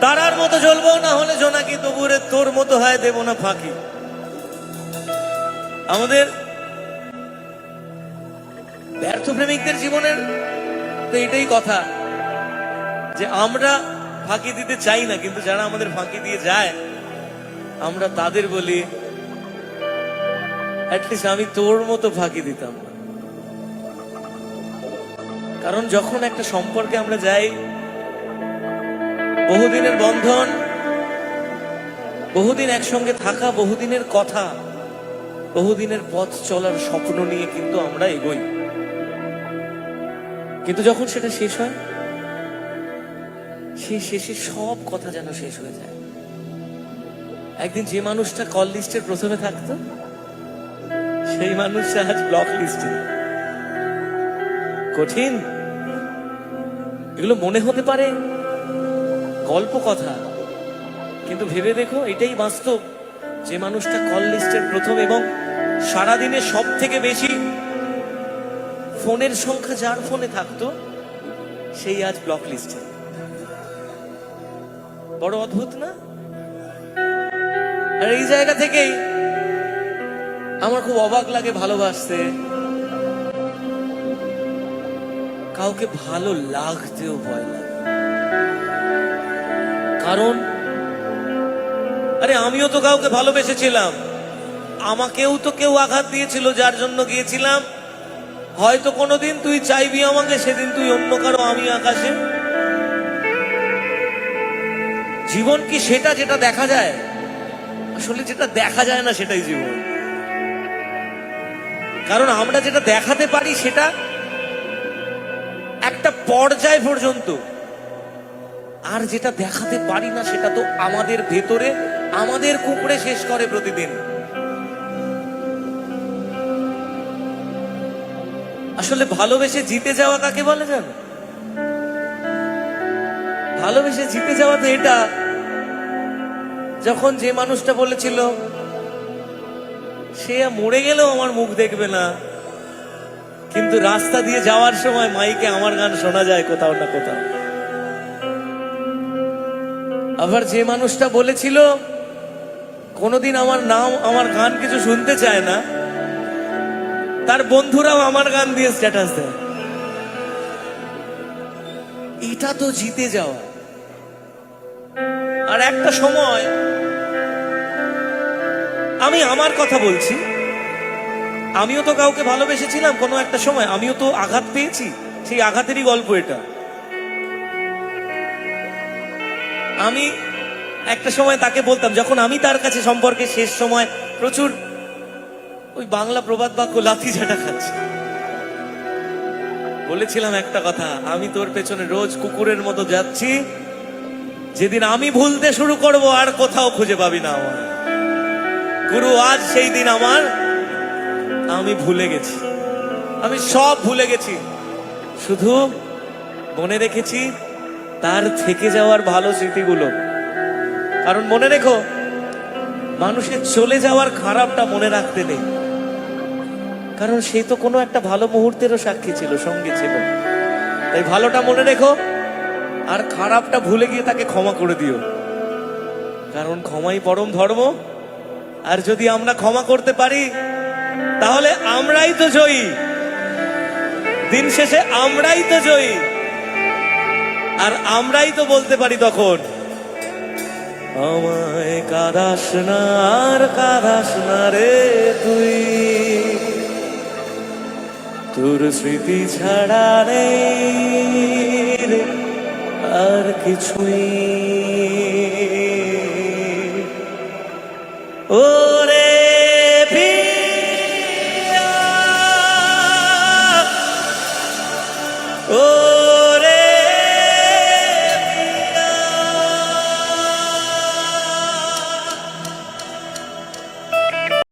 তারার মতো জ্বলবো, না হলে জোনাকি তবুরে তোর মতো হয় দেব না ফাঁকি। আমাদের ব্যর্থ প্রেমিকদের জীবনের তো এটাই কথা, যে আমরা ফাঁকি দিতে চাই না, কিন্তু যারা আমাদের ফাঁকি দিয়ে যায় আমরা তাদের বলি অ্যাটলিস্ট আমি তোর মতো ফাঁকি দিতাম না। কারণ যখন একটা সম্পর্কে আমরা যাই, বহুদিনের বন্ধন, বহুদিন একসঙ্গে থাকা, বহুদিনের কথা, বহুদিনের পথ চলার স্বপ্ন নিয়ে কিন্তু আমরা এগোই। কিন্তু যখন সেটা শেষ হয়, সেই শেষে সব কথা যেন শেষ হয়ে যায়। একদিন যে মানুষটা কল লিস্টের প্রথমে থাকতো, সেই মানুষটা আজ ব্লক লিস্টে। কঠিন এগুলো মনে হতে পারে গল্প কথা, কিন্তু ভেবে দেখো এটাই বাস্তব। যে মানুষটা কল লিস্টের প্রথম এবং সারাদিনে সব থেকে বেশি ফোনের সংখ্যা যার ফোনে থাকতো, সেই আজ ব্লক লিস্টে। বড় অদ্ভুত না? আর এই জায়গা থেকেই আমার খুব অবাক লাগে ভালোবাসতে, কাউকে ভালো লাগতেও ভয় লাগে। কারণ আরে আমিও তো কাউকে ভালোবেসেছিলাম, আমাকেও তো কেউ আঘাত দিয়েছিল, যার জন্য গিয়েছিলাম। হয়তো কোনোদিন তুই চাইবি আমাকে, সেদিন তুই অন্য কারো, আমি আকাশে। জীবন কি সেটা যেটা দেখা যায়? আসলে যেটা দেখা যায় না সেটাই জীবন। কারণ আমরা যেটা দেখাতে পারি সেটা একটা পর্যায় পর্যন্ত, আর যেটা দেখাতে পারি না সেটা তো আমাদের ভেতরে আমাদের কুঁকড়ে শেষ করে প্রতিদিন। আসলে ভালোবেসে জিতে যাওয়া কাকে বলে জানো? ভালোবেসে জিতে যাওয়া তো এটা, যখন যে মানুষটা বলেছিল সে মরে গেলেও আমার মুখ দেখবে না, কিন্তু রাস্তা দিয়ে যাওয়ার সময় মাইকে আমার গান শোনা যায় কোথাও না কোথাও। আবার যে মানুষটা বলেছিল কোনোদিন আমার নাম, আমার গান কিছু শুনতে চায় না, তার বন্ধুরাও আমার গান দিয়ে স্ট্যাটাস দেয়। এটা তো জিতে যাওয়া। আর একটা সময়, আমি আমার কথা বলছি, আমিও তো কাউকে ভালোবেসেছিলাম কোনো একটা সময়, আমিও তো আঘাত পেয়েছি, সেই আঘাতেরই গল্প এটা। আমি একটা সময় তাকে বলতাম, যখন আমি তার কাছে সম্পর্কে শেষ সময় প্রচুর ওই বাংলা প্রবাদ বাক্য লাথি ঝাঁটা খাচ্ছি, বলেছিলাম একটা কথা, আমি তোর পেছনে রোজ কুকুরের মতো যাচ্ছি, যেদিন আমি ভুলতে শুরু করব আর কোথাও খুঁজে পাবি না আমার। গুরু, আজ সেই দিন আমার, আমি ভুলে গেছি, আমি সব ভুলে গেছি, শুধু মনে রেখেছি তার থেকে যাওয়ার ভালো স্মৃতিগুলো। কারণ মনে রেখো, মানুষের চলে যাওয়ার খারাপটা মনে রাখতে নেই, কারণ সে তো কোনো একটা ভালো মুহূর্তেরও সাক্ষী ছিল, সঙ্গী ছিল। তাই ভালোটা মনে রেখো, আর খারাপটা ভুলে গিয়ে তাকে ক্ষমা করে দিও, কারণ ক্ষমাই পরম ধর্ম। আর যদি আমরা ক্ষমা করতে পারি, তাহলে আমরাই তো জয়ী, দিন শেষে আমরাই তো জয়ী। আর আমরাই তো বলতে পারি তখন, আমায় কাঁদাস না আর কাঁদাস না রে তুই, তোর স্মৃতি ছাড়া নেই আর কিছুই।